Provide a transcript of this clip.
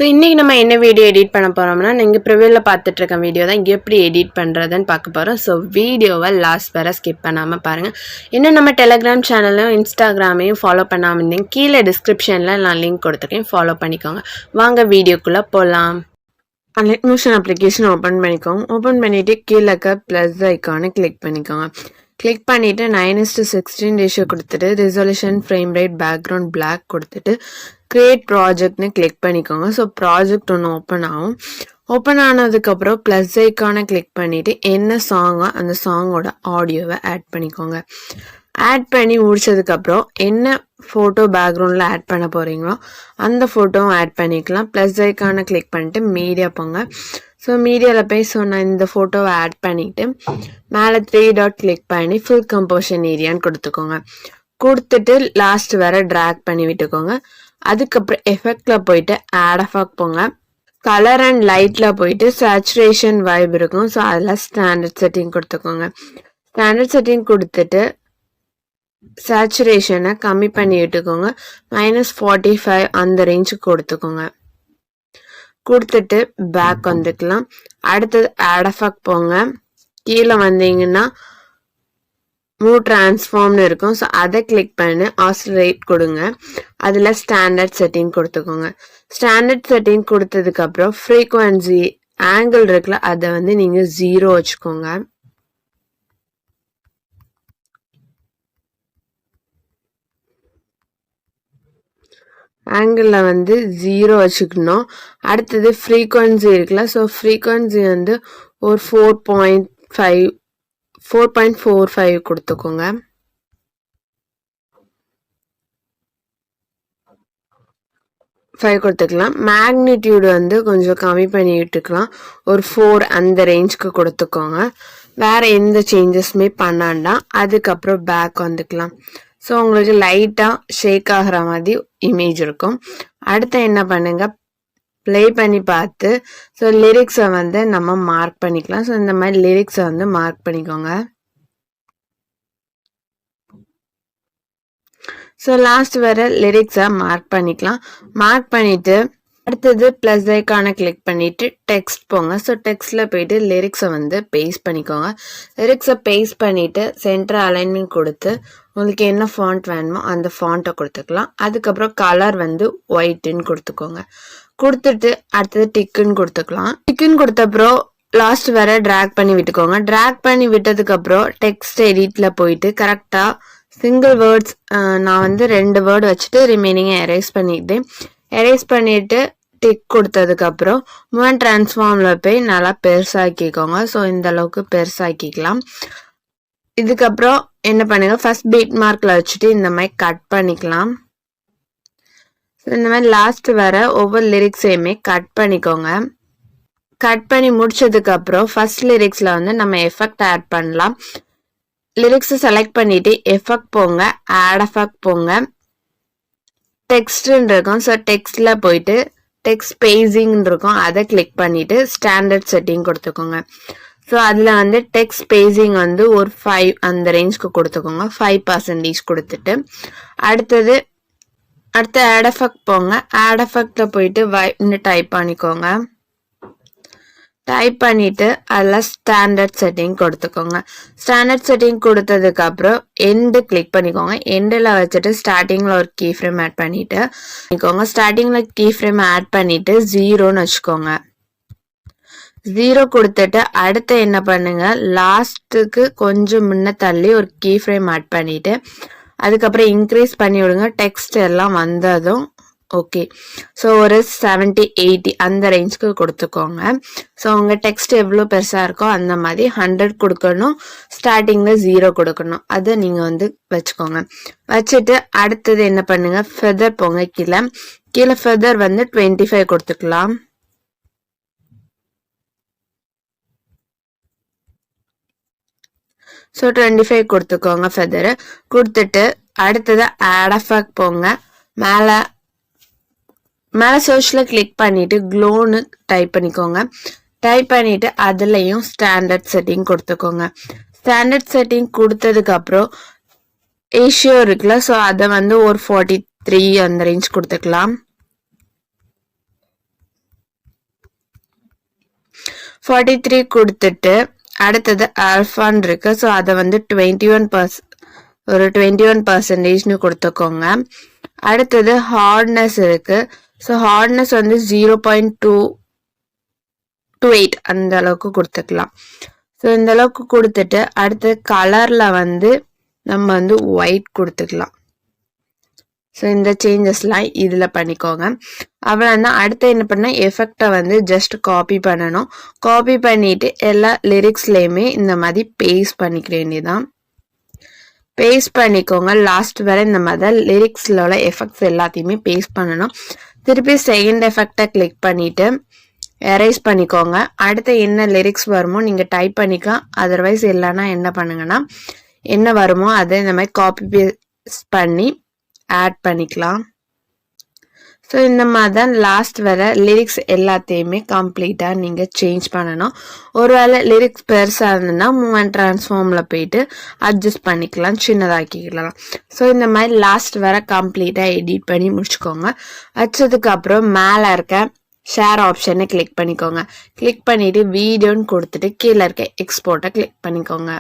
So இன்றைக்கி நம்ம என்ன வீடியோ எடிட் பண்ண போகிறோம்னா, நீங்கள் ப்ரிவியூவில் பார்த்துட்ருக்க வீடியோ தான் எப்படி எடிட் பண்ணுறதுன்னு பார்க்க போகிறோம். ஸோ வீடியோவை லாஸ்ட் வரை ஸ்கிப் பண்ணாமல் பாருங்கள். இன்னும் நம்ம டெலகிராம் சேனலையும் இன்ஸ்டாகிராமையும் ஃபாலோ பண்ணாமல் இருந்தீங்க, கீழே டிஸ்கிரிப்ஷனில் நான் லிங்க் கொடுத்துருக்கேன், ஃபாலோ பண்ணிக்கோங்க. வாங்க வீடியோக்குள்ளே போகலாம். லிட்மோஷன் அப்ளிகேஷன் ஓப்பன் பண்ணிக்கோங்க. ஓப்பன் பண்ணிவிட்டு கீழே இருக்க ப்ளஸ் ஐக்கானை கிளிக் பண்ணிக்கோங்க. கிளிக் பண்ணிவிட்டு 9:16 ரேஷியோ கொடுத்துட்டு resolution frame rate background black கொடுத்துட்டு கிரியேட் ப்ராஜெக்ட்னு கிளிக் பண்ணிக்கோங்க. ஸோ ப்ராஜெக்ட் ஒன்று ஓப்பன் ஆகும். ஓப்பன் ஆனதுக்கப்புறம் ப்ளஸ் ஐக்கானை கிளிக் பண்ணிவிட்டு என்ன சாங்கோ அந்த சாங்கோட ஆடியோவை ஆட் பண்ணிக்கோங்க. ஆட் பண்ணி முடிச்சதுக்கப்புறம் என்ன ஃபோட்டோ பேக்ரவுண்டில் ஆட் பண்ண போகிறீங்களோ அந்த ஃபோட்டோவும் ஆட் பண்ணிக்கலாம். ப்ளஸ் ஐக்கானை கிளிக் பண்ணிட்டு மீடியா போங்க. ஸோ மீடியாவில் போய் நான் இந்த ஃபோட்டோவை ஆட் பண்ணிவிட்டு மேலே 3 டாட் கிளிக் பண்ணி ஃபுல் கம்போஷன் ஏரியான்னு கொடுத்துக்கோங்க. கொடுத்துட்டு லாஸ்ட் வர ட்ராக் பண்ணி விட்டுக்கோங்க. அதுக்கப்புறம் எஃபெக்டில் போயிட்டு ஆட் எஃபெக்ட் போங்க. கலர் அண்ட் லைட்டில் போயிட்டு சேச்சுரேஷன் வைப் இருக்கும். ஸோ அதில் ஸ்டாண்டர்ட் செட்டிங் கொடுத்துக்கோங்க. ஸ்டாண்டர்ட் செட்டிங் கொடுத்துட்டு சேச்சுரேஷனை கம்மி பண்ணி விட்டுக்கோங்க. -45 அந்த ரேஞ்சுக்கு கொடுத்துக்கோங்க. கொடுத்துட்டு பேக் வந்துக்கலாம். அடுத்தது ஆட் எஃபெக்ட் போங்க. கீழே வந்தீங்கன்னா மூவ் டிரான்ஸ்ஃபார்ம்னு இருக்கும். ஸோ அதை கிளிக் பண்ணி ஆசிலேட் கொடுங்க. அதில் ஸ்டாண்டர்ட் செட்டிங் கொடுத்துக்கோங்க. ஸ்டாண்டர்ட் செட்டிங் கொடுத்ததுக்கப்புறம் ஃப்ரீக்வன்சி ஆங்கிள் இருக்குல்ல அதை நீங்கள் 0 வச்சுக்கோங்க. ஆங்கிளில் 0 வச்சுக்கணும். அடுத்தது ஃப்ரீக்வன்சி இருக்குல்ல, ஸோ ஃப்ரீக்வன்சி ஒரு 4.45 கொடுத்துக்கோங்க. கொடுத்துக்கலாம். மேக்னிடியூடு கொஞ்சம் கம்மி பண்ணி விட்டுக்கலாம். ஒரு 4 அந்த ரேஞ்சுக்கு கொடுத்துக்கோங்க. வேற எந்த சேஞ்சஸுமே பண்ணாண்டா. அதுக்கப்புறம் பேக் வந்துக்கலாம். ஸோ உங்களுக்கு லைட்டாக ஷேக் ஆகிற மாதிரி இமேஜ் இருக்கும். அடுத்து என்ன பண்ணுங்க, ப்ளே பண்ணி பார்த்து ஸோ லிரிக்ஸை நம்ம மார்க் பண்ணிக்கலாம். ஸோ இந்த மாதிரி லிரிக்ஸை மார்க் பண்ணிக்கோங்க. ஸோ லாஸ்ட் வர லிரிக்ஸை மார்க் பண்ணிக்கலாம். மார்க் பண்ணிவிட்டு அடுத்தது ப்ளஸ் ஐக்கானை கிளிக் பண்ணிவிட்டு டெக்ஸ்ட் போங்க. ஸோ டெக்ஸ்ட்டில் போயிட்டு லிரிக்ஸை பேஸ்ட் பண்ணிக்கோங்க. லிரிக்ஸை பேஸ்ட் பண்ணிவிட்டு சென்டர் அலைன்மெண்ட் கொடுத்து உங்களுக்கு என்ன ஃபாண்ட் வேணுமோ அந்த ஃபாண்ட்டை கொடுத்துக்கலாம். அதுக்கப்புறம் கலர் ஒயிட்டுன்னு கொடுத்துக்கோங்க. கொடுத்துட்டு அடுத்தது டிக்குன்னு கொடுத்துக்கலாம். டிக்குன்னு கொடுத்தப்புறம் லாஸ்ட் வர ட்ராக் பண்ணி விட்டுக்கோங்க. ட்ராக் பண்ணி விட்டதுக்கப்புறம் டெக்ஸ்ட் எடிட்டில் போயிட்டு கரெக்டாக சிங்கிள் வேர்ட்ஸ் நான் 2 வேர்டு வச்சுட்டு ரிமைனிங்கை எரேஸ் பண்ணிட்டு டிக் கொடுத்ததுக்கப்புறம் மூவ் டிரான்ஸ்ஃபார்மில் போய் நல்லா பெருசாக்கிக்கோங்க. ஸோ இந்த அளவுக்கு பெருசாக்கிக்கலாம். இதுக்கப்புறம் என்ன பண்ணுங்க, ஃபர்ஸ்ட் பீட் மார்க்கில் வச்சுட்டு இந்த மாதிரி கட் பண்ணிக்கலாம். இந்த மாதிரி லாஸ்ட் வர ஒவ்வொரு லிரிக்ஸையுமே கட் பண்ணிக்கோங்க. கட் பண்ணி முடிச்சதுக்கப்புறம் ஃபர்ஸ்ட் லிரிக்ஸில் நம்ம எஃபெக்ட் ஆட் பண்ணலாம். லிரிக்ஸை செலக்ட் பண்ணிட்டு எஃபெக்ட் போங்க, ஆட் எஃபெக்ட் போங்க. டெக்ஸ்ட்ன்னு இருக்கும். ஸோ டெக்ஸ்டில் போயிட்டு டெக்ஸ்ட் ஸ்பேசிங்னு இருக்கும். அதை கிளிக் பண்ணிட்டு ஸ்டாண்டர்ட் செட்டிங் கொடுத்துக்கோங்க. ஸோ அதில் டெக்ஸ்ட் ஸ்பேசிங் ஒரு 5 அந்த ரேஞ்சுக்கு கொடுத்துக்கோங்க. 5% கொடுத்துட்டு அடுத்து ஆட் எஃபெக்ட் போங்க. ஆட் எஃபெக்டில் போயிட்டு வைப்னு டைப் பண்ணிக்கோங்க. டைப் பண்ணிட்டு அதில் ஸ்டாண்டர்ட் செட்டிங் கொடுத்துக்கோங்க. ஸ்டாண்டர்ட் செட்டிங் கொடுத்ததுக்கப்புறம் எண்டு கிளிக் பண்ணிக்கோங்க. எண்டில் வச்சுட்டு ஸ்டார்டிங்கில் ஒரு கீ ஃப்ரேம் ஆட் பண்ணிக்கோங்க. ஸ்டார்டிங்கில் கீ ஃப்ரேம் ஆட் பண்ணிட்டு 0ன்னு வச்சுக்கோங்க. 0 கொடுத்துட்டு அடுத்து என்ன பண்ணுங்க, லாஸ்ட்டுக்கு கொஞ்சம் முன்ன தள்ளி ஒரு கீ ஃப்ரேம் ஆட் பண்ணிட்டு அதுக்கப்புறம் இன்க்ரீஸ் பண்ணி விடுங்க. டெக்ஸ்ட் எல்லாம் வந்ததும் ஓகே. ஸோ ஒரு 70-80 அந்த ரேஞ்சுக்கு கொடுத்துக்கோங்க. ஸோ உங்கள் டெக்ஸ்ட் எவ்வளோ பெருசாக இருக்கோ அந்த மாதிரி 100 கொடுக்கணும். ஸ்டார்டிங்கில் 0 கொடுக்கணும். அதை நீங்கள் வச்சுக்கோங்க. வச்சுட்டு அடுத்தது என்ன பண்ணுங்க, ஃபெதர் போங்க. கீழே ஃபெதர் 25 கொடுத்துக்கலாம். ஸோ 25 கொடுத்துக்கோங்க ஃபெதரு. கொடுத்துட்டு அடுத்தது ஆட் எஃபெக்ட் போங்க. மேலே சர்ச்சில் கிளிக் பண்ணிட்டு க்ளோன்னு டைப் பண்ணிக்கோங்க. டைப் பண்ணிட்டு அதுலேயும் ஸ்டாண்டர்ட் செட்டிங் கொடுத்துக்கோங்க. ஸ்டாண்டர்ட் செட்டிங் கொடுத்ததுக்கப்புறம் ரேஷியோ இருக்குல்ல, ஸோ அதை ஒரு 43 அந்த ரேஞ்ச் கொடுத்துக்கலாம். 43 கொடுத்துட்டு அடுத்தது ஆல்ஃபான்னு இருக்கு. ஸோ அதை வந்து 21% கொடுத்துக்கோங்க. அடுத்தது ஹார்ட்னஸ் இருக்கு. ஸோ ஹார்ட்னஸ் வந்து 0.228 அந்த அளவுக்கு கொடுத்துக்கலாம். ஸோ இந்த அளவுக்கு கொடுத்துட்டு அடுத்து கலர்ல வந்து நம்ம வந்து ஒயிட் கொடுத்துக்கலாம். ஸோ இந்த சேஞ்சஸ்லாம் இதில் பண்ணிக்கோங்க. அவ்வளோதான். அடுத்து என்ன பண்ணால் எஃபெக்டை வந்து ஜஸ்ட் காப்பி பண்ணணும். காப்பி பண்ணிவிட்டு எல்லா லிரிக்ஸ்லேயுமே இந்த மாதிரி பேஸ்ட் பண்ணிக்க வேண்டியதான். பேஸ்ட் பண்ணிக்கோங்க. லாஸ்ட் வரை இந்த மாதிரி தான் லிரிக்ஸில் உள்ள எஃபெக்ட்ஸ் எல்லாத்தையுமே பேஸ்ட் பண்ணணும். திருப்பி செகண்ட் எஃபெக்டை கிளிக் பண்ணிவிட்டு எரேஸ் பண்ணிக்கோங்க. அடுத்து என்ன லிரிக்ஸ் வருமோ நீங்கள் டைப் பண்ணிக்கலாம். அதர்வைஸ் இல்லைன்னா என்ன பண்ணுங்கன்னா என்ன வருமோ அதை இந்த மாதிரி காப்பி பேஸ்ட் பண்ணி ஆட் பண்ணிக்கலாம். ஸோ இந்த மாதிரி தான் லாஸ்ட் வர லிரிக்ஸ் எல்லாத்தையுமே கம்ப்ளீட்டாக நீங்கள் சேஞ்ச் பண்ணணும். ஒருவேளை லிரிக்ஸ் பெருசாக இருந்ததுன்னா மூவ் அண்ட் ட்ரான்ஸ்ஃபார்மில் போயிட்டு அட்ஜஸ்ட் பண்ணிக்கலாம், சின்னதாக்கிக்கலாம். ஸோ இந்த மாதிரி லாஸ்ட் வர கம்ப்ளீட்டாக எடிட் பண்ணி முடிச்சுக்கோங்க. வச்சதுக்கப்புறம் மேலே இருக்க ஷேர் ஆப்ஷனை கிளிக் பண்ணிக்கோங்க. கிளிக் பண்ணிவிட்டு வீடியோன்னு கொடுத்துட்டு கீழே இருக்க எக்ஸ்போர்ட்டை கிளிக் பண்ணிக்கோங்க.